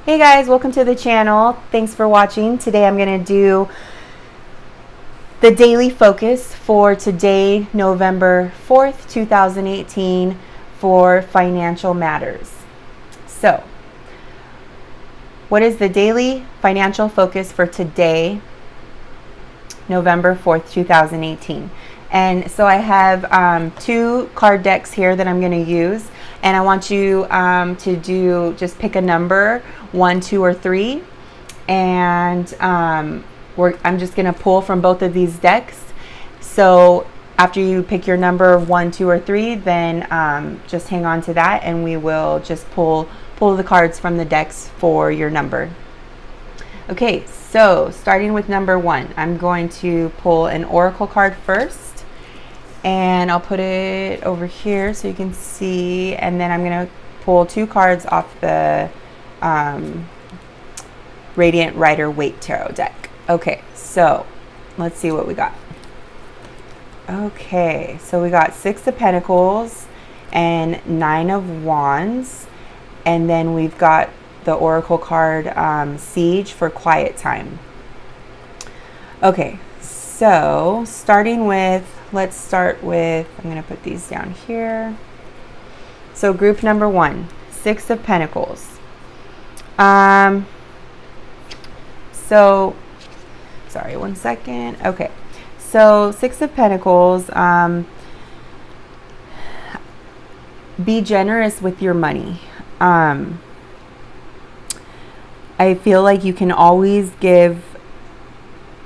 Hey guys, welcome to the channel. Thanks for watching. Today I'm going to do the daily focus for today, November 4th, 2018 for financial matters. So, what is the daily financial focus for today, November 4th, 2018? And so I have two card decks here that I'm going to use, and I want you to just pick a number, 1, 2, or 3, and I'm just going to pull from both of these decks. So after you pick your number 1, 2, or 3, then just hang on to that, and we will just pull the cards from the decks for your number. Okay, so starting with number 1, I'm going to pull an oracle card first. And I'll put it over here so you can see, and then I'm going to pull 2 cards off the Radiant Rider-Waite Tarot deck. Okay, so let's see what we got. Okay, so we got 6 of Pentacles and 9 of Wands, and then we've got the oracle card Siege for quiet time. Okay, so starting with, let's start with, I'm going to put these down here. So group number 1, 6 of Pentacles. So, sorry, one second. Okay, so 6 of Pentacles, be generous with your money. I feel like you can always give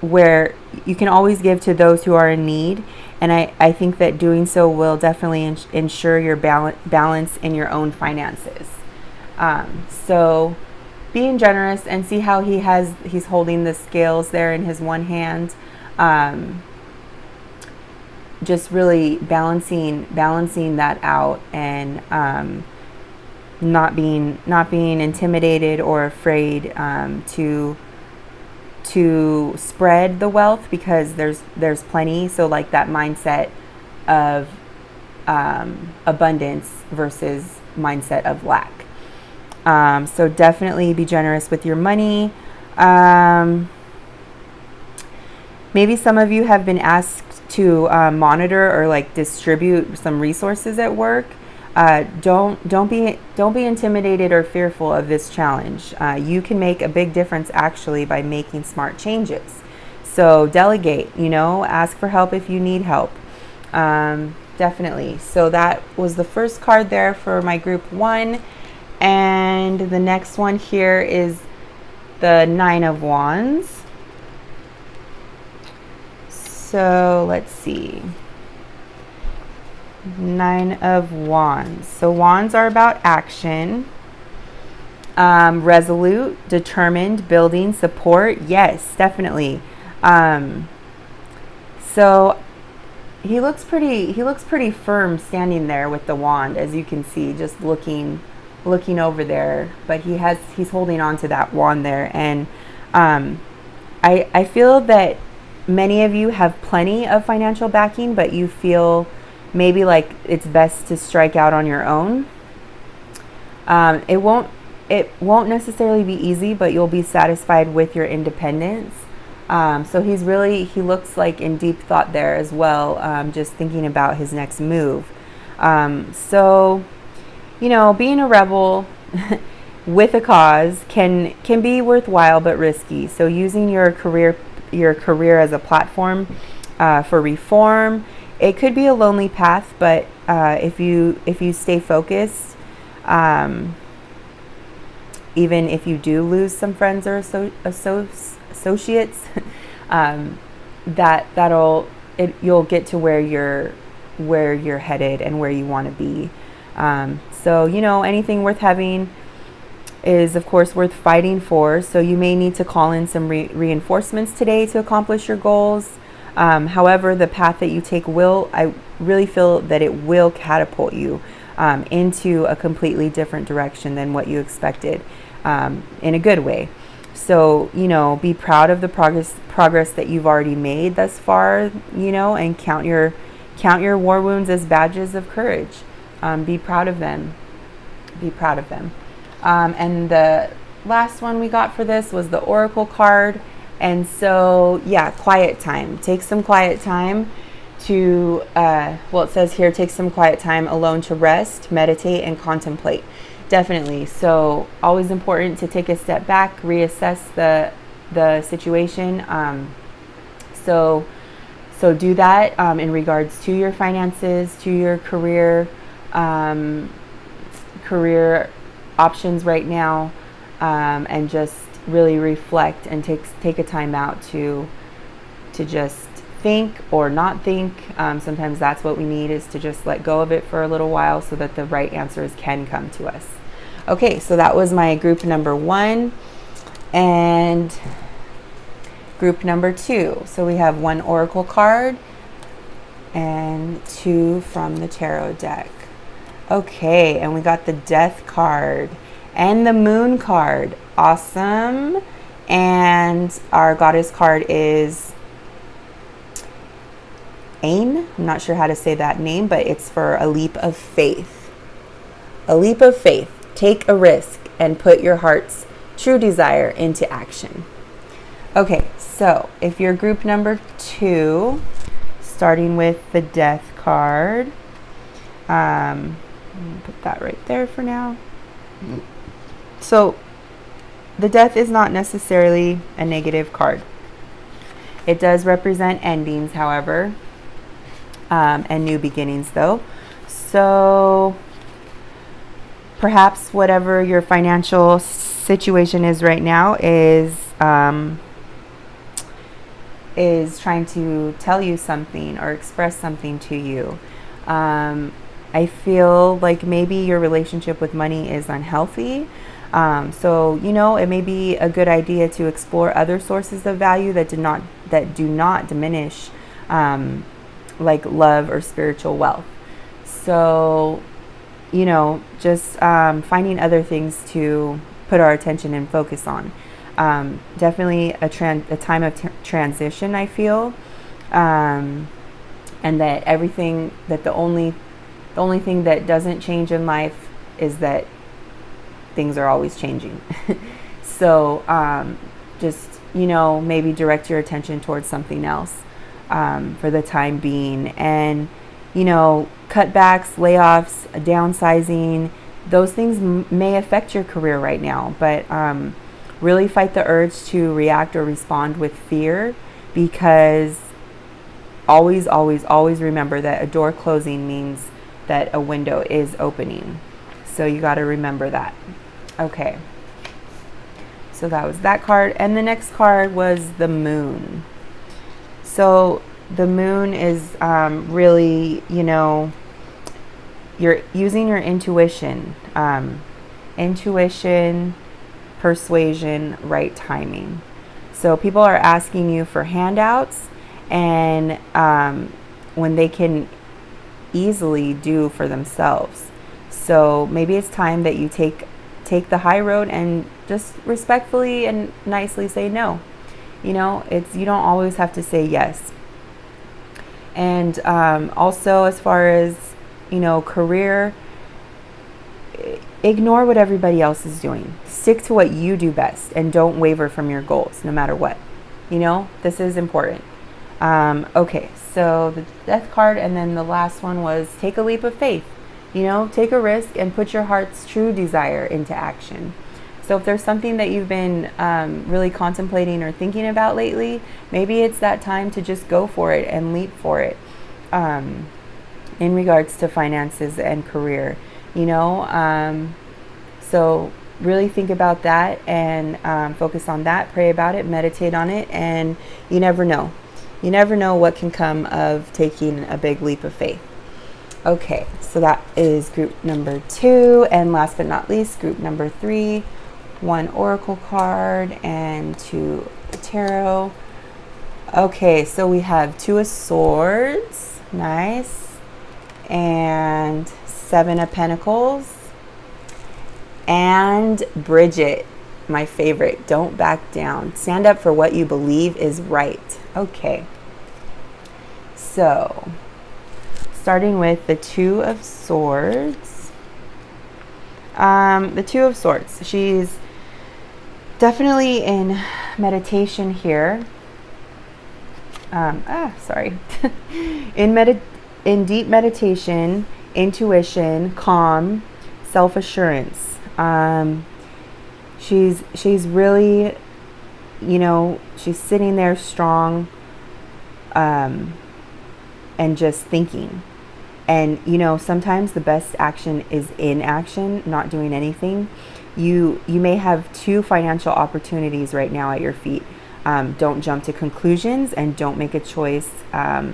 to those who are in need. And I think that doing so will definitely ensure your balance in your own finances. So being generous, and see how he's holding the scales there in his one hand. Just really balancing that out, and not being intimidated or afraid to spread the wealth, because there's plenty. So like that mindset of abundance versus mindset of lack. So definitely be generous with your money. Maybe some of you have been asked to monitor or like distribute some resources at work. Don't be intimidated or fearful of this challenge. You can make a big difference actually by making smart changes. So delegate, ask for help if you need help. Definitely. So that was the first card there for my group 1. And the next one here is the 9 of Wands. So let's see. 9 of Wands. So wands are about action, resolute, determined, building, support. Yes, definitely. So he looks pretty firm standing there with the wand, as you can see, just looking over there. But he's holding on to that wand there, and I feel that many of you have plenty of financial backing, but you feel maybe like it's best to strike out on your own. It won't necessarily be easy, but you'll be satisfied with your independence. So he looks like in deep thought there as well, just thinking about his next move. So, being a rebel with a cause can be worthwhile but risky. So using your career as a platform for reform. It could be a lonely path, but if you stay focused, even if you do lose some friends or associates, you'll get to where you're headed and where you want to be. So anything worth having is of course worth fighting for. So you may need to call in some reinforcements today to accomplish your goals. However, the path that you take I really feel that it will catapult you into a completely different direction than what you expected, in a good way. So, be proud of the progress that you've already made thus far, and count your war wounds as badges of courage. Be proud of them. Be proud of them. And last one we got for this was the Oracle card. And so, yeah, quiet time. Take some quiet time to, well, it says here, take some quiet time alone to rest, meditate, and contemplate. Definitely. So always important to take a step back, reassess the situation. So do that in regards to your finances, to your career options right now, and just really reflect and take a time out to just think or not think. Sometimes that's what we need, is to just let go of it for a little while so that the right answers can come to us. Okay, so that was my group number 1 and group number 2. So we have 1 Oracle card and 2 from the tarot deck. Okay, and we got the Death card and the Moon card. Awesome. And our Goddess card is Ain. I'm not sure how to say that name, but it's for a leap of faith. A leap of faith. Take a risk and put your heart's true desire into action. Okay, so if you're group number 2, starting with the Death card, I'm gonna put that right there for now. So the Death is not necessarily a negative card. It does represent endings, however, and new beginnings, though. So perhaps whatever your financial situation is right now is trying to tell you something or express something to you. I feel like maybe your relationship with money is unhealthy. So, it may be a good idea to explore other sources of value that do not diminish, like love or spiritual wealth. So, just finding other things to put our attention and focus on. Definitely a time of transition, I feel, and that the only thing that doesn't change in life is that things are always changing. So just maybe direct your attention towards something else for the time being, and cutbacks, layoffs, downsizing, those things may affect your career right now, but really fight the urge to react or respond with fear, because always remember that a door closing means that a window is opening. So you got to remember that. Okay. So that was that card. And the next card was the Moon. So the Moon is really, you're using your intuition. Intuition, persuasion, right timing. So people are asking you for handouts, and when they can easily do for themselves. So maybe it's time that you take the high road and just respectfully and nicely say no. You don't always have to say yes. And also, as far as career, ignore what everybody else is doing. Stick to what you do best and don't waver from your goals, no matter what. This is important. Okay, so the Death card, and then the last one was take a leap of faith. Take a risk and put your heart's true desire into action. So if there's something that you've been really contemplating or thinking about lately, maybe it's that time to just go for it and leap for it in regards to finances and career. So really think about that and focus on that, pray about it, meditate on it, and you never know. You never know what can come of taking a big leap of faith. Okay, so that is group number 2, and last but not least, group number 3, 1 Oracle card and 2 Tarot. Okay, so we have 2 of Swords, nice, and 7 of Pentacles, and Bridget, my favorite. Don't back down. Stand up for what you believe is right. Okay, so starting with the 2 of Swords. The 2 of Swords, she's definitely in meditation here. Sorry. In deep meditation, intuition, calm, self-assurance. She's really, she's sitting there strong, and just thinking. And sometimes the best action is inaction, not doing anything. You may have 2 financial opportunities right now at your feet. Don't jump to conclusions, and don't make a choice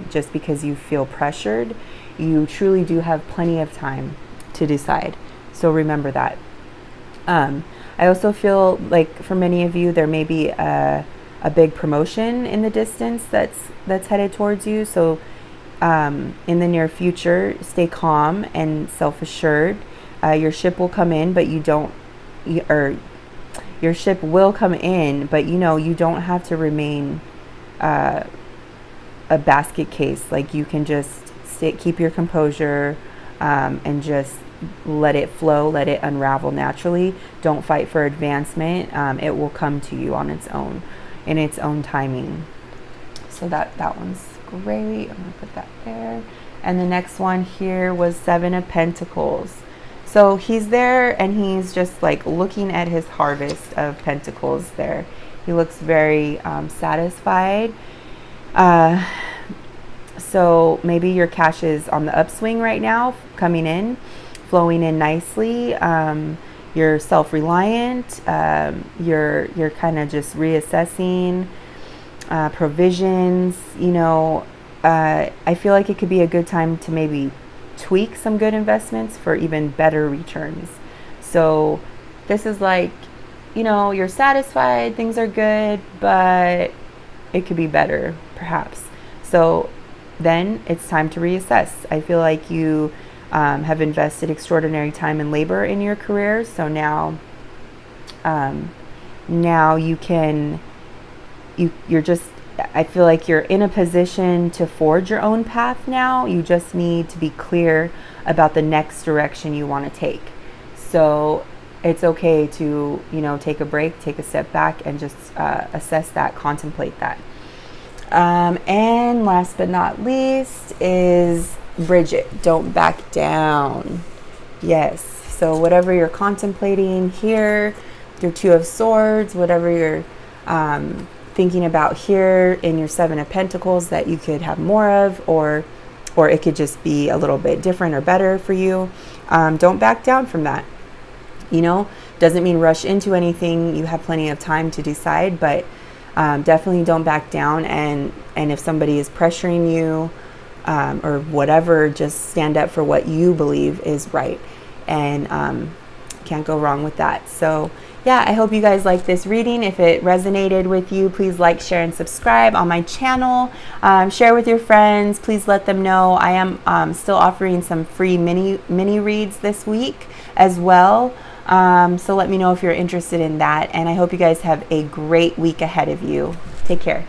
just because you feel pressured. You truly do have plenty of time to decide. So remember that. I also feel like for many of you, there may be a big promotion in the distance that's headed towards you. So in the near future, stay calm and self-assured. Your ship will come in, but your ship will come in, but you don't have to remain a basket case. Like, you can just keep your composure, and just let it flow, let it unravel naturally. Don't fight for advancement. It will come to you on its own, in its own timing. So that one's great. I'm gonna put that there. And the next one here was 7 of Pentacles. So he's there, and he's just like looking at his harvest of pentacles there. He looks very satisfied. So maybe your cash is on the upswing right now, coming in, flowing in nicely. You're self-reliant. You're kind of just reassessing provisions. I feel like it could be a good time to maybe tweak some good investments for even better returns. So this is like, you're satisfied, things are good, but it could be better perhaps. So then it's time to reassess. I feel like you have invested extraordinary time and labor in your career. So now you can, you're just, I feel like you're in a position to forge your own path now. You just need to be clear about the next direction you want to take. So it's okay to, take a break, take a step back, and just assess that, contemplate that. And last but not least is Bridget. Don't back down. Yes. So whatever you're contemplating here, your 2 of Swords, whatever you're thinking about here in your 7 of Pentacles that you could have more of, or it could just be a little bit different or better for you. Don't back down from that. Doesn't mean rush into anything. You have plenty of time to decide, but definitely don't back down. And if somebody is pressuring you or whatever, just stand up for what you believe is right, and can't go wrong with that. So yeah, I hope you guys like this reading. If it resonated with you, please like, share, and subscribe on my channel. Share with your friends. Please let them know. I am still offering some free mini reads this week as well. So let me know if you're interested in that. And I hope you guys have a great week ahead of you. Take care.